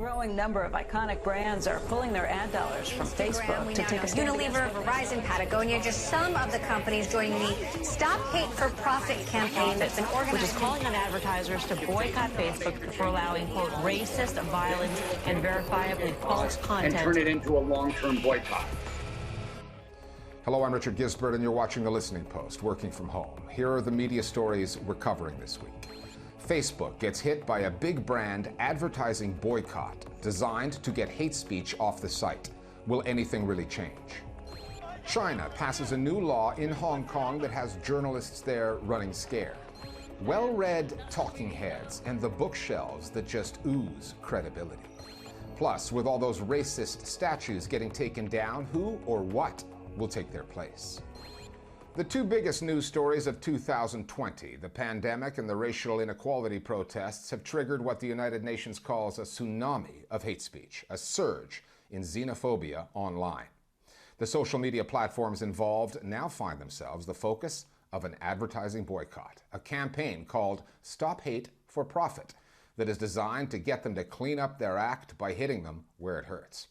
growing number of iconic brands are pulling their ad dollars from Facebook to take a stand. Unilever, Verizon, Patagonia, just some of the companies joining the Stop Hate for Profit campaign that's been organized, which is calling on advertisers to boycott Facebook for allowing, quote, racist, violent, and verifiably false content. And turn it into a long-term boycott. Hello, I'm Richard Gizbert, and you're watching The Listening Post, working from home. Here are the media stories we're covering this week. Facebook gets hit by a big brand advertising boycott designed to get hate speech off the site. Will anything really change? China passes a new law in Hong Kong that has journalists there running scared. Well-read talking heads and the bookshelves that just ooze credibility. Plus, with all those racist statues getting taken down, who or what will take their place? The two biggest news stories of 2020, the pandemic and the racial inequality protests, have triggered what the United Nations calls a tsunami of hate speech, a surge in xenophobia online. The social media platforms involved now find themselves the focus of an advertising boycott, a campaign called Stop Hate for Profit that is designed to get them to clean up their act by hitting them where it hurts.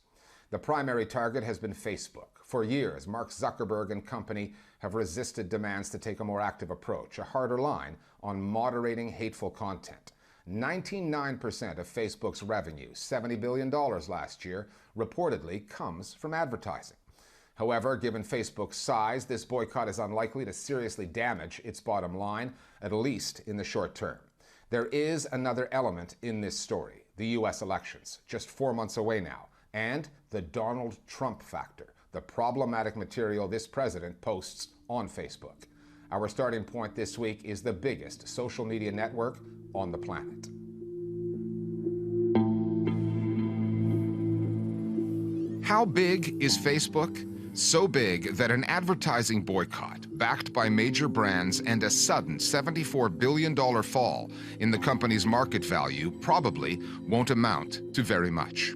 The primary target has been Facebook. For years, Mark Zuckerberg and company have resisted demands to take a more active approach, a harder line on moderating hateful content. 99% of Facebook's revenue, $70 billion last year, reportedly comes from advertising. However, given Facebook's size, this boycott is unlikely to seriously damage its bottom line, at least in the short term. There is another element in this story, the U.S. elections, just 4 months away now, and the Donald Trump factor, the problematic material this president posts on Facebook. Our starting point this week is the biggest social media network on the planet. How big is Facebook? So big that an advertising boycott backed by major brands and a sudden $74 billion fall in the company's market value probably won't amount to very much.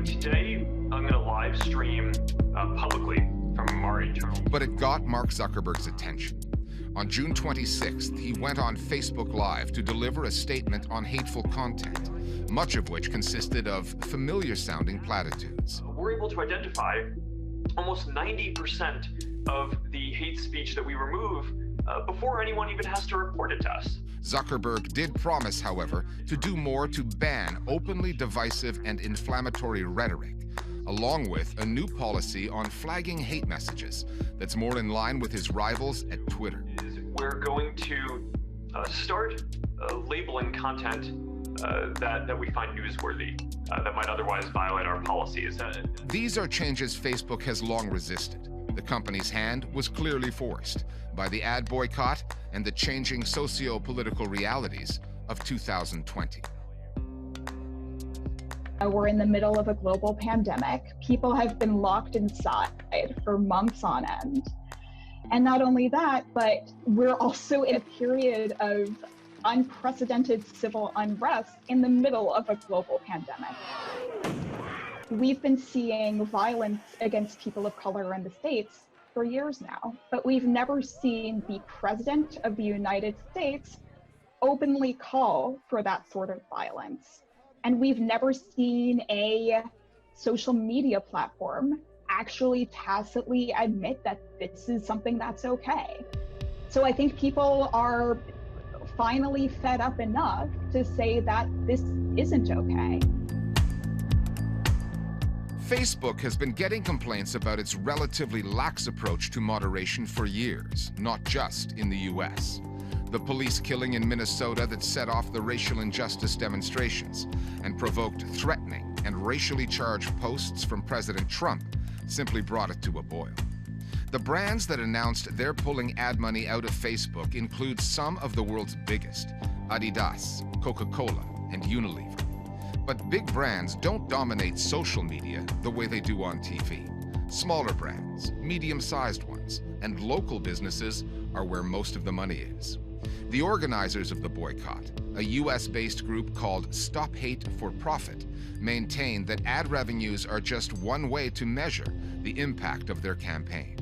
Today, I'm going to live stream publicly from our internal. But it got Mark Zuckerberg's attention. On June 26th, he went on Facebook Live to deliver a statement on hateful content, much of which consisted of familiar-sounding platitudes. We're able to identify almost 90% of the hate speech that we remove before anyone even has to report it to us. Zuckerberg did promise, however, to do more to ban openly divisive and inflammatory rhetoric, along with a new policy on flagging hate messages that's more in line with his rivals at Twitter. We're going to start labeling content that we find newsworthy, that might otherwise violate our policies. These are changes Facebook has long resisted. The company's hand was clearly forced by the ad boycott and the changing socio-political realities of 2020. We're in the middle of a global pandemic. People have been locked inside for months on end. And not only that, but we're also in a period of unprecedented civil unrest in the middle of a global pandemic. We've been seeing violence against people of color in the States for years now, but we've never seen the President of the United States openly call for that sort of violence. And we've never seen a social media platform actually tacitly admit that this is something that's okay. So I think people are finally fed up enough to say that this isn't okay. Facebook has been getting complaints about its relatively lax approach to moderation for years, not just in the US. The police killing in Minnesota that set off the racial injustice demonstrations and provoked threatening and racially charged posts from President Trump simply brought it to a boil. The brands that announced they're pulling ad money out of Facebook include some of the world's biggest: Adidas, Coca-Cola, and Unilever. But big brands don't dominate social media the way they do on TV. Smaller brands, medium-sized ones, and local businesses are where most of the money is. The organizers of the boycott, a US-based group called Stop Hate for Profit, maintain that ad revenues are just one way to measure the impact of their campaign.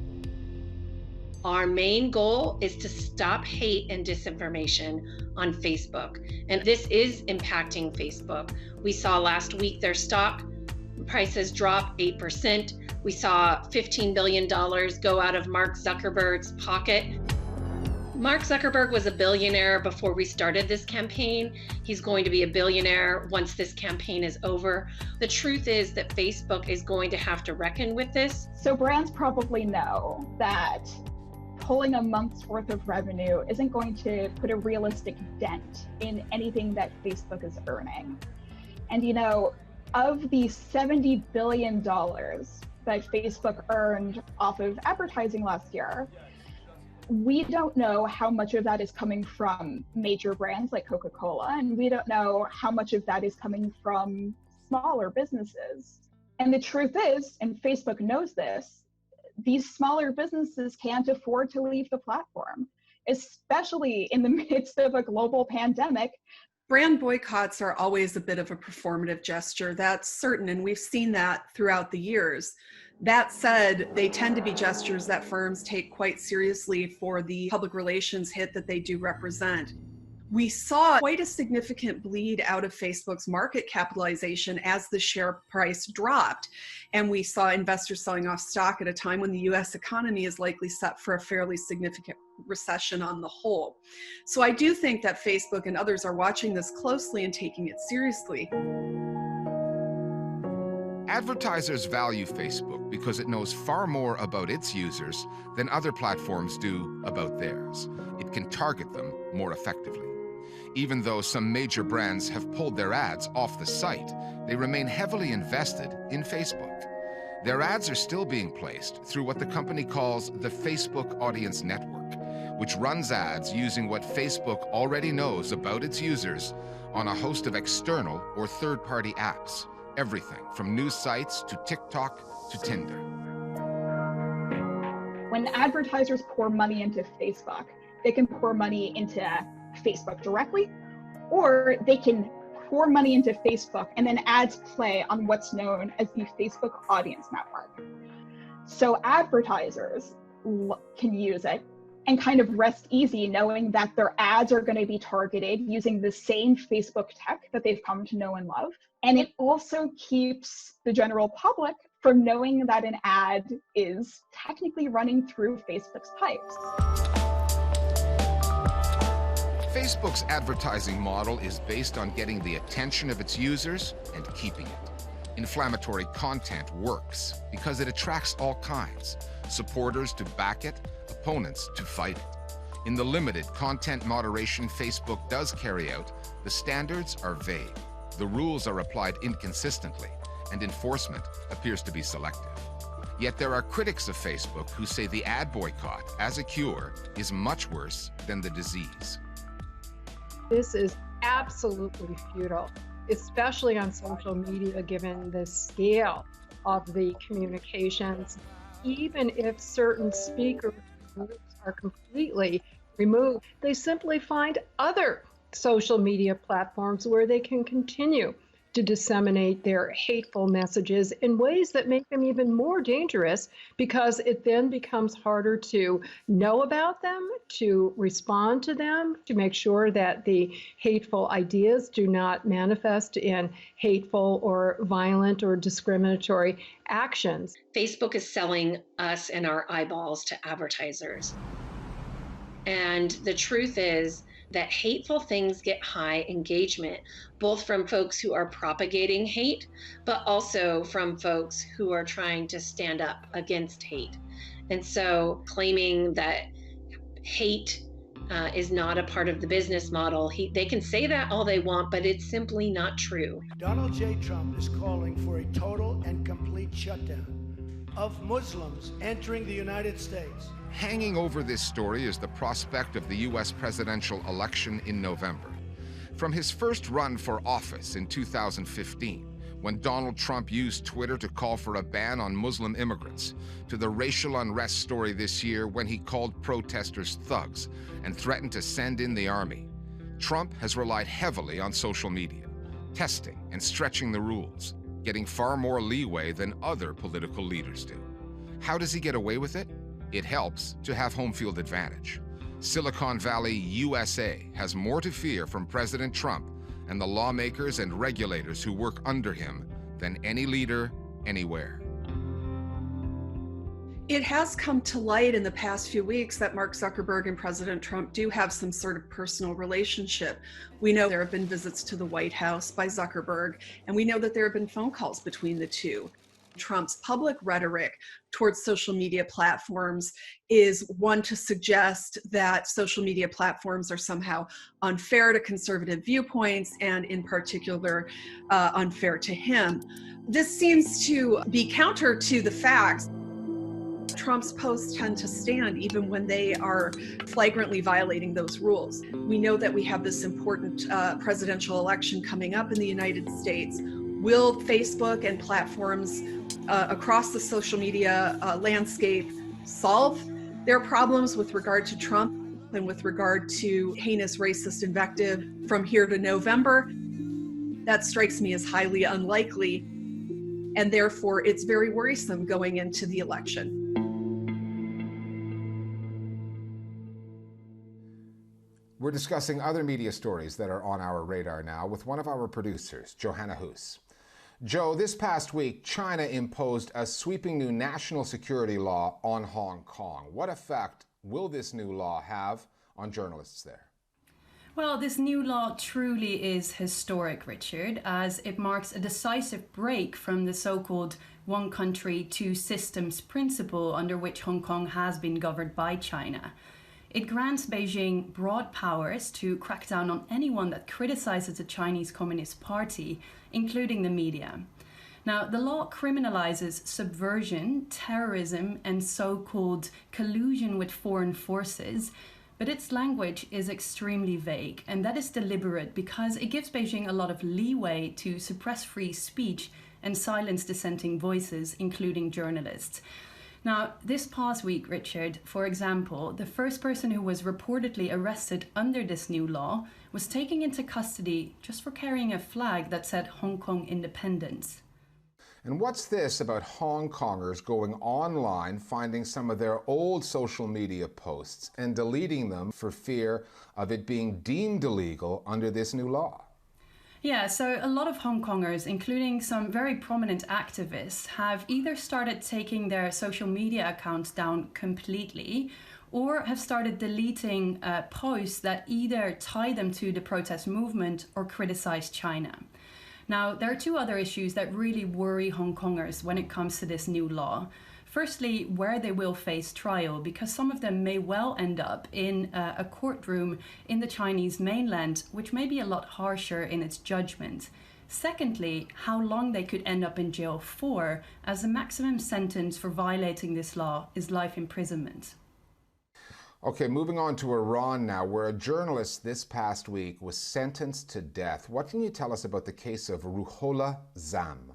Our main goal is to stop hate and disinformation on Facebook. And this is impacting Facebook. We saw last week their stock prices drop 8%. We saw $15 billion go out of Mark Zuckerberg's pocket. Mark Zuckerberg was a billionaire before we started this campaign. He's going to be a billionaire once this campaign is over. The truth is that Facebook is going to have to reckon with this. So brands probably know that pulling a month's worth of revenue isn't going to put a realistic dent in anything that Facebook is earning. And you know, of the $70 billion that Facebook earned off of advertising last year, we don't know how much of that is coming from major brands like Coca-Cola, and we don't know how much of that is coming from smaller businesses. And the truth is, and Facebook knows this, these smaller businesses can't afford to leave the platform, especially in the midst of a global pandemic. Brand boycotts are always a bit of a performative gesture, that's certain, and we've seen that throughout the years. That said, they tend to be gestures that firms take quite seriously for the public relations hit that they do represent. We saw quite a significant bleed out of Facebook's market capitalization as the share price dropped. And we saw investors selling off stock at a time when the US economy is likely set for a fairly significant recession on the whole. So I do think that Facebook and others are watching this closely and taking it seriously. Advertisers value Facebook because it knows far more about its users than other platforms do about theirs. It can target them more effectively. Even though some major brands have pulled their ads off the site, they remain heavily invested in Facebook. Their ads are still being placed through what the company calls the Facebook Audience Network, which runs ads using what Facebook already knows about its users on a host of external or third-party apps. Everything from news sites to TikTok to Tinder. When advertisers pour money into Facebook, they can pour money into Facebook directly, or they can pour money into Facebook and then ads play on what's known as the Facebook Audience Network. So advertisers can use it and kind of rest easy knowing that their ads are going to be targeted using the same Facebook tech that they've come to know and love. And it also keeps the general public from knowing that an ad is technically running through Facebook's pipes. Facebook's advertising model is based on getting the attention of its users and keeping it. Inflammatory content works because it attracts all kinds, supporters to back it, opponents to fight it. In the limited content moderation Facebook does carry out, the standards are vague. The rules are applied inconsistently, and enforcement appears to be selective. Yet there are critics of Facebook who say the ad boycott, as a cure, is much worse than the disease. This is absolutely futile, especially on social media, given the scale of the communications. Even if certain speaker groups are completely removed, they simply find other social media platforms where they can continue to disseminate their hateful messages in ways that make them even more dangerous, because it then becomes harder to know about them, to respond to them, to make sure that the hateful ideas do not manifest in hateful or violent or discriminatory actions. Facebook is selling us and our eyeballs to advertisers. And the truth is that hateful things get high engagement, both from folks who are propagating hate, but also from folks who are trying to stand up against hate. And so claiming that hate is not a part of the business model, they can say that all they want, but it's simply not true. Donald J. Trump is calling for a total and complete shutdown of Muslims entering the United States. Hanging over this story is the prospect of the U.S. presidential election in November. From his first run for office in 2015, when Donald Trump used Twitter to call for a ban on Muslim immigrants, to the racial unrest story this year when he called protesters thugs and threatened to send in the army, Trump has relied heavily on social media, testing and stretching the rules, getting far more leeway than other political leaders do. How does he get away with it? It helps to have home field advantage. Silicon Valley, USA has more to fear from President Trump and the lawmakers and regulators who work under him than any leader anywhere. It has come to light in the past few weeks that Mark Zuckerberg and President Trump do have some sort of personal relationship. We know there have been visits to the White House by Zuckerberg, and we know that there have been phone calls between the two. Trump's public rhetoric towards social media platforms is one to suggest that social media platforms are somehow unfair to conservative viewpoints, and in particular, unfair to him. This seems to be counter to the facts. Trump's posts tend to stand even when they are flagrantly violating those rules. We know that we have this important presidential election coming up in the United States. Will Facebook and platforms across the social media landscape solve their problems with regard to Trump and with regard to heinous racist invective from here to November? That strikes me as highly unlikely, and therefore it's very worrisome going into the election. We're discussing other media stories that are on our radar now with one of our producers, Johanna Hoes. Joe, this past week, China imposed a sweeping new national security law on Hong Kong. What effect will this new law have on journalists there? Well, this new law truly is historic, Richard, as it marks a decisive break from the so-called one country, two systems principle under which Hong Kong has been governed by China. It grants Beijing broad powers to crack down on anyone that criticizes the Chinese Communist Party, including the media. Now, the law criminalizes subversion, terrorism, and so-called collusion with foreign forces, but its language is extremely vague, and that is deliberate because it gives Beijing a lot of leeway to suppress free speech and silence dissenting voices, including journalists. Now, this past week, Richard, for example, the first person who was reportedly arrested under this new law was taken into custody just for carrying a flag that said Hong Kong independence. And what's this about Hong Kongers going online, finding some of their old social media posts and deleting them for fear of it being deemed illegal under this new law? Yeah, so a lot of Hong Kongers, including some very prominent activists, have either started taking their social media accounts down completely or have started deleting posts that either tie them to the protest movement or criticize China. Now, there are two other issues that really worry Hong Kongers when it comes to this new law. Firstly, where they will face trial, because some of them may well end up in a courtroom in the Chinese mainland, which may be a lot harsher in its judgment. Secondly, how long they could end up in jail for, as the maximum sentence for violating this law is life imprisonment. Okay, moving on to Iran now, where a journalist this past week was sentenced to death. What can you tell us about the case of Ruhollah Zam?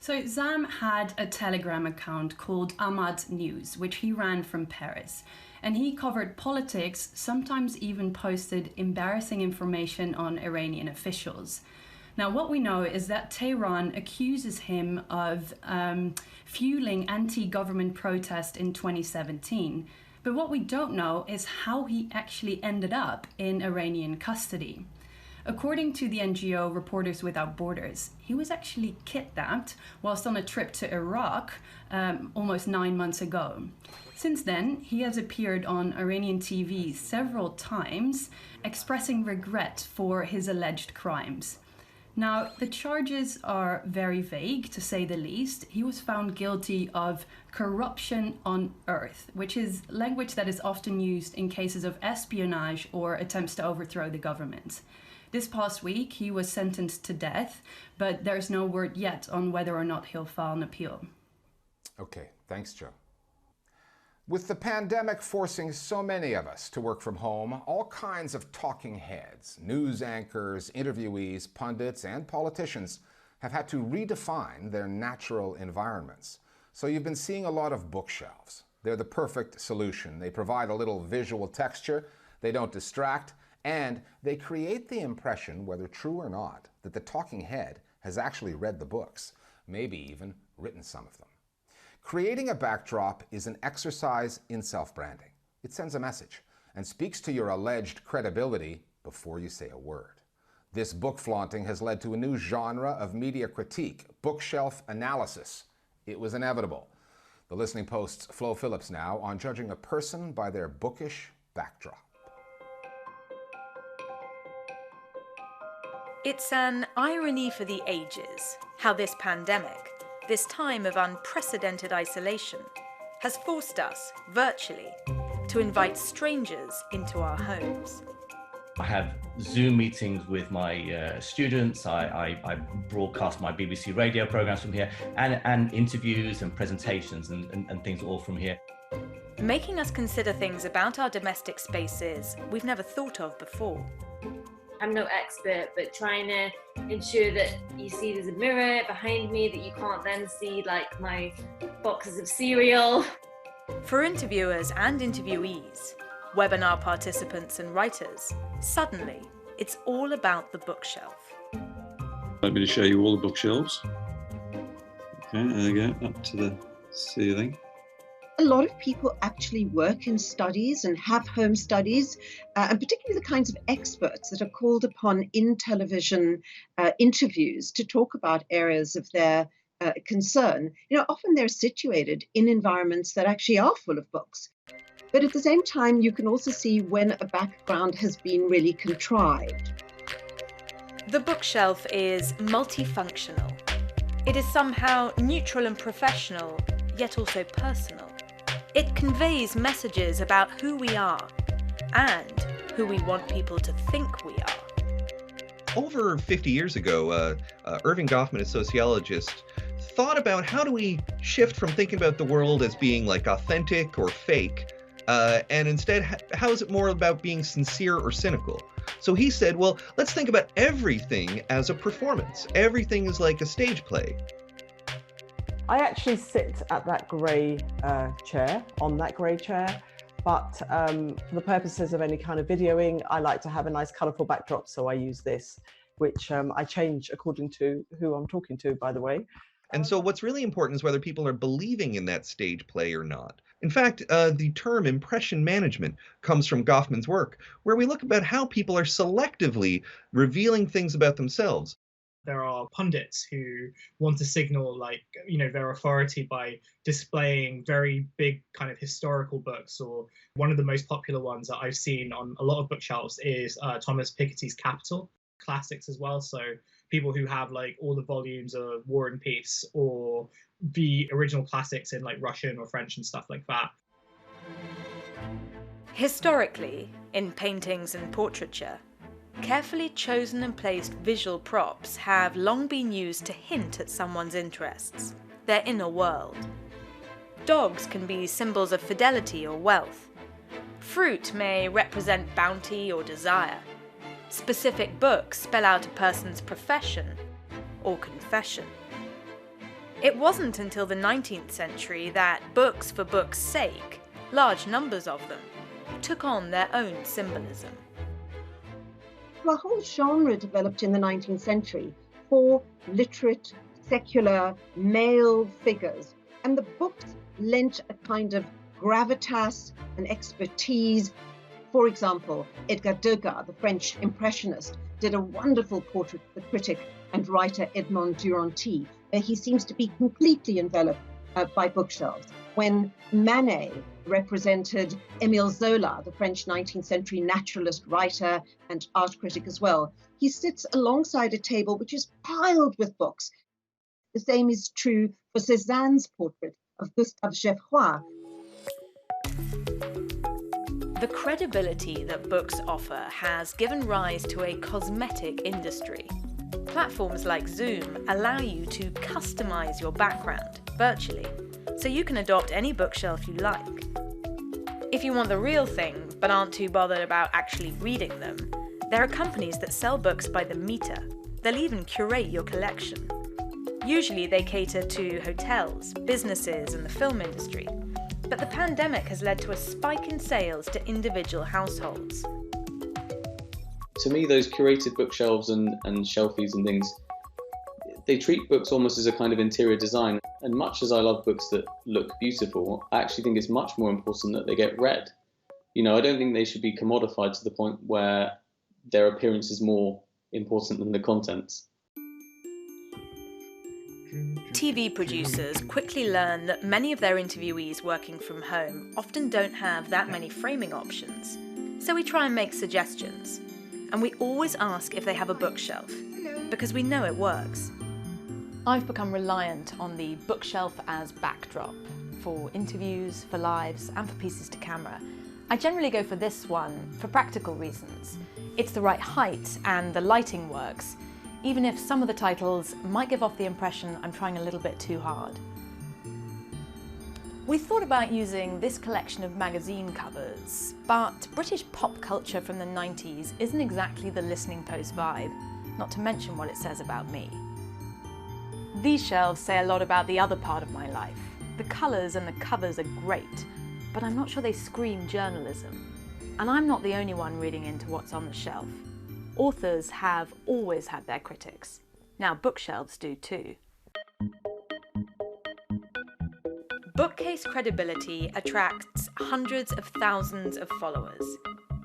So Zam had a Telegram account called Ahmad News, which he ran from Paris. And he covered politics, sometimes even posted embarrassing information on Iranian officials. Now, what we know is that Tehran accuses him of fueling anti-government protest in 2017. But what we don't know is how he actually ended up in Iranian custody. According to the NGO Reporters Without Borders, he was actually kidnapped whilst on a trip to Iraq almost 9 months ago. Since then, he has appeared on Iranian TV several times, expressing regret for his alleged crimes. Now, the charges are very vague, to say the least. He was found guilty of corruption on earth, which is language that is often used in cases of espionage or attempts to overthrow the government. This past week, he was sentenced to death, but there's no word yet on whether or not he'll file an appeal. Okay, thanks, Joe. With the pandemic forcing so many of us to work from home, all kinds of talking heads, news anchors, interviewees, pundits, and politicians have had to redefine their natural environments. So you've been seeing a lot of bookshelves. They're the perfect solution. They provide a little visual texture, they don't distract, and they create the impression, whether true or not, that the talking head has actually read the books, maybe even written some of them. Creating a backdrop is an exercise in self-branding. It sends a message and speaks to your alleged credibility before you say a word. This book flaunting has led to a new genre of media critique, bookshelf analysis. It was inevitable. The Listening Post's Phillips now on judging a person by their bookish backdrop. It's an irony for the ages, how this pandemic, this time of unprecedented isolation, has forced us, virtually, to invite strangers into our homes. I have Zoom meetings with my students. I broadcast my BBC radio programs from here, and interviews and presentations and things all from here. Making us consider things about our domestic spaces we've never thought of before. I'm no expert, but trying to ensure that you see there's a mirror behind me, that you can't then see like my boxes of cereal. For interviewers and interviewees, webinar participants and writers, suddenly it's all about the bookshelf. Let me show you all the bookshelves. Okay, there we go, up to the ceiling. A lot of people actually work in studies and have home studies, and particularly the kinds of experts that are called upon in television interviews to talk about areas of their concern. You know, often they're situated in environments that actually are full of books. But at the same time, you can also see when a background has been really contrived. The bookshelf is multifunctional. It is somehow neutral and professional, yet also personal. It conveys messages about who we are and who we want people to think we are. Over 50 years ago, Irving Goffman, a sociologist, thought about how do we shift from thinking about the world as being like authentic or fake, and instead, how is it more about being sincere or cynical? So he said, well, let's think about everything as a performance. Everything is like a stage play. I actually sit at that grey chair, on that grey chair, but for the purposes of any kind of videoing, I like to have a nice colourful backdrop, so I use this, which I change according to who I'm talking to, by the way. And so what's really important is whether people are believing in that stage play or not. In fact, the term impression management comes from Goffman's work, where we look about how people are selectively revealing things about themselves. There are pundits who want to signal, like, you know, their authority by displaying very big kind of historical books. Or one of the most popular ones that I've seen on a lot of bookshelves is Thomas Piketty's Capital, classics as well. So people who have like all the volumes of War and Peace or the original classics in like Russian or French and stuff like that. Historically, in paintings and portraiture, carefully chosen and placed visual props have long been used to hint at someone's interests, their inner world. Dogs can be symbols of fidelity or wealth. Fruit may represent bounty or desire. Specific books spell out a person's profession or confession. It wasn't until the 19th century that books for books' sake, large numbers of them, took on their own symbolism. A whole genre developed in the 19th century for literate, secular, male figures. And the books lent a kind of gravitas and expertise. For example, Edgar Degas, the French impressionist, did a wonderful portrait of the critic and writer Edmond Duranty, where he seems to be completely enveloped by bookshelves. When Manet represented Émile Zola, the French 19th century naturalist writer and art critic as well, he sits alongside a table which is piled with books. The same is true for Cézanne's portrait of Gustave Geoffroy. The credibility that books offer has given rise to a cosmetic industry. Platforms like Zoom allow you to customize your background virtually, so you can adopt any bookshelf you like. If you want the real thing, but aren't too bothered about actually reading them, there are companies that sell books by the meter. They'll even curate your collection. Usually they cater to hotels, businesses, and the film industry. But the pandemic has led to a spike in sales to individual households. To me, those curated bookshelves and shelfies and things, They treat books almost as a kind of interior design. And much as I love books that look beautiful, I actually think it's much more important that they get read. You know, I don't think they should be commodified to the point where their appearance is more important than the contents. TV producers quickly learn that many of their interviewees working from home often don't have that many framing options. So we try and make suggestions. And we always ask if they have a bookshelf, because we know it works. I've become reliant on the bookshelf as backdrop for interviews, for lives, and for pieces to camera. I generally go for this one for practical reasons. It's the right height and the lighting works, even if some of the titles might give off the impression I'm trying a little bit too hard. We thought about using this collection of magazine covers, but British pop culture from the 90s isn't exactly the listening post vibe, not to mention what it says about me. These shelves say a lot about the other part of my life. The colours and the covers are great, but I'm not sure they scream journalism. And I'm not the only one reading into what's on the shelf. Authors have always had their critics. Now bookshelves do too. Bookcase credibility attracts hundreds of thousands of followers.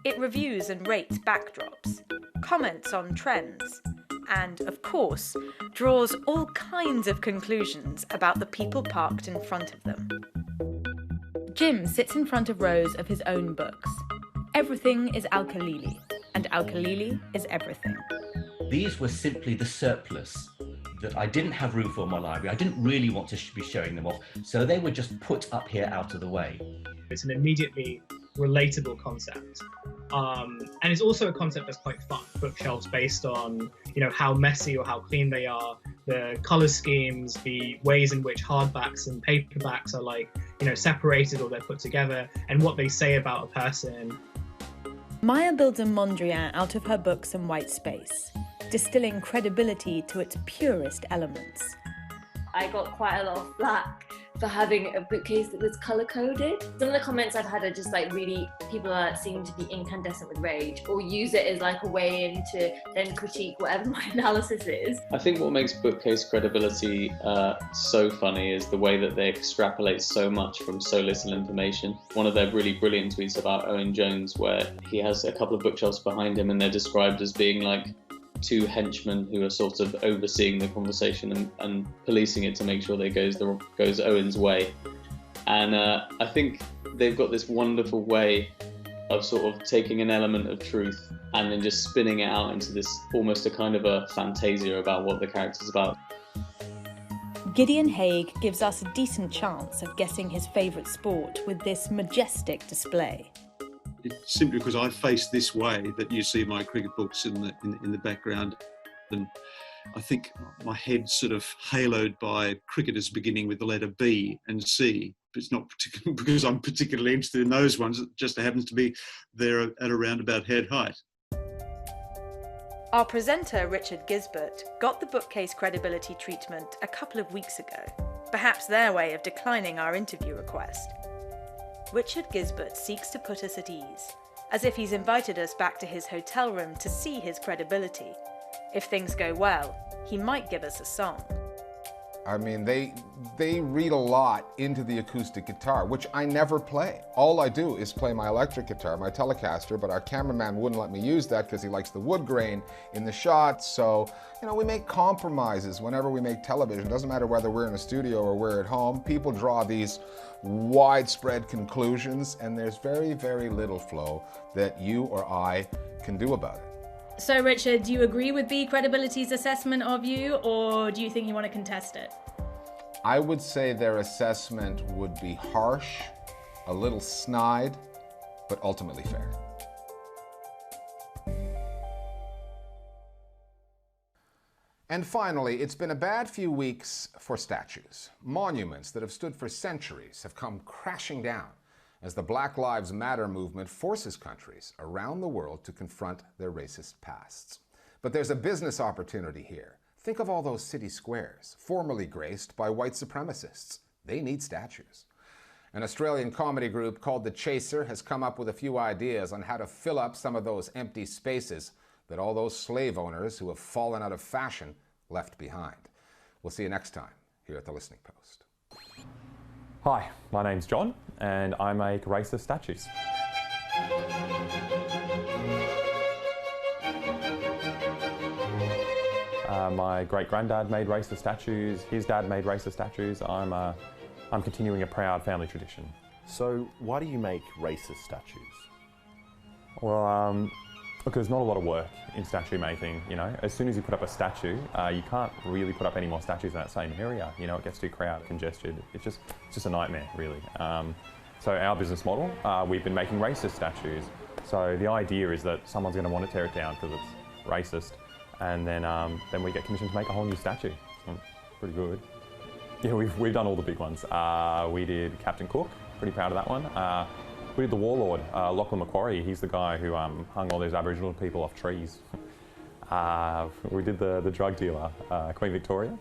It reviews and rates backdrops, comments on trends, and, of course, draws all kinds of conclusions about the people parked in front of them. Jim sits in front of rows of his own books. Everything is Al-Khalili, and Al-Khalili is everything. These were simply the surplus that I didn't have room for in my library. I didn't really want to be showing them off, so they were just put up here out of the way. It's an immediately relatable concept. And it's also a concept that's quite fun. Bookshelves based on, you know, how messy or how clean they are, the color schemes, the ways in which hardbacks and paperbacks are, like, you know, separated or they're put together, and what they say about a person. Maya builds a mondrian out of her books and white space, distilling credibility to its purest elements. I got quite a lot of flack for having a bookcase that was color-coded. Some of the comments I've had are just like really, people are seem to be incandescent with rage, or use it as like a way in to then critique whatever my analysis is. I think what makes bookcase credibility so funny is the way that they extrapolate so much from so little information. One of their really brilliant tweets about Owen Jones, where he has a couple of bookshelves behind him and they're described as being like two henchmen who are sort of overseeing the conversation and policing it to make sure that it goes Owen's way. And I think they've got this wonderful way of sort of taking an element of truth and then just spinning it out into this almost a kind of a fantasia about what the character's about. Gideon Haigh gives us a decent chance of guessing his favourite sport with this majestic display. It's simply because I face this way that you see my cricket books in the background, and I think my head's sort of haloed by cricketers beginning with the letter B and C. It's not particularly because I'm particularly interested in those ones. It just happens to be there at around about head height. Our presenter, Richard Gizbert, got the bookcase credibility treatment a couple of weeks ago, perhaps their way of declining our interview request. Richard Gizbert seeks to put us at ease, as if he's invited us back to his hotel room to see his credibility. If things go well, he might give us a song. I mean, they read a lot into the acoustic guitar, which I never play. All I do is play my electric guitar, my Telecaster, but our cameraman wouldn't let me use that because he likes the wood grain in the shots. So, you know, we make compromises whenever we make television. It doesn't matter whether we're in a studio or we're at home. People draw these widespread conclusions, and there's very, very little flow that you or I can do about it. So, Richard, do you agree with B Credibility's assessment of you, or do you think you want to contest it? I would say their assessment would be harsh, a little snide, but ultimately fair. And finally, it's been a bad few weeks for statues. Monuments that have stood for centuries have come crashing down as the Black Lives Matter movement forces countries around the world to confront their racist pasts. But there's a business opportunity here. Think of all those city squares, formerly graced by white supremacists. They need statues. An Australian comedy group called The Chaser has come up with a few ideas on how to fill up some of those empty spaces that all those slave owners who have fallen out of fashion left behind. We'll see you next time here at the Listening Post. Hi, my name's John, and I make racist statues. My great-granddad made racist statues, his dad made racist statues. I'm continuing a proud family tradition. So why do you make racist statues? Well, look, there's not a lot of work in statue making, you know. As soon as you put up a statue, you can't really put up any more statues in that same area. You know, it gets too crowded, congested. It's just a nightmare, really. So our business model, we've been making racist statues. So the idea is that someone's going to want to tear it down because it's racist, and then we get commissioned to make a whole new statue. Pretty good. Yeah, we've done all the big ones. We did Captain Cook, pretty proud of that one. We did the warlord, Lachlan Macquarie. He's the guy who hung all those Aboriginal people off trees. We did the drug dealer, Queen Victoria.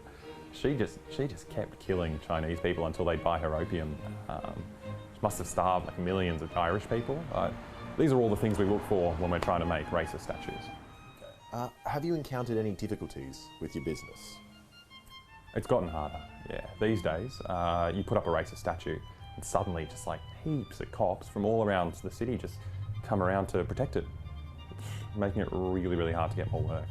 She just kept killing Chinese people until they'd buy her opium. She must have starved like millions of Irish people. These are all the things we look for when we're trying to make racist statues. Have you encountered any difficulties with your business? It's gotten harder, yeah. These days, you put up a racist statue and suddenly just like heaps of cops from all around the city just come around to protect it, making it really, really hard to get more work.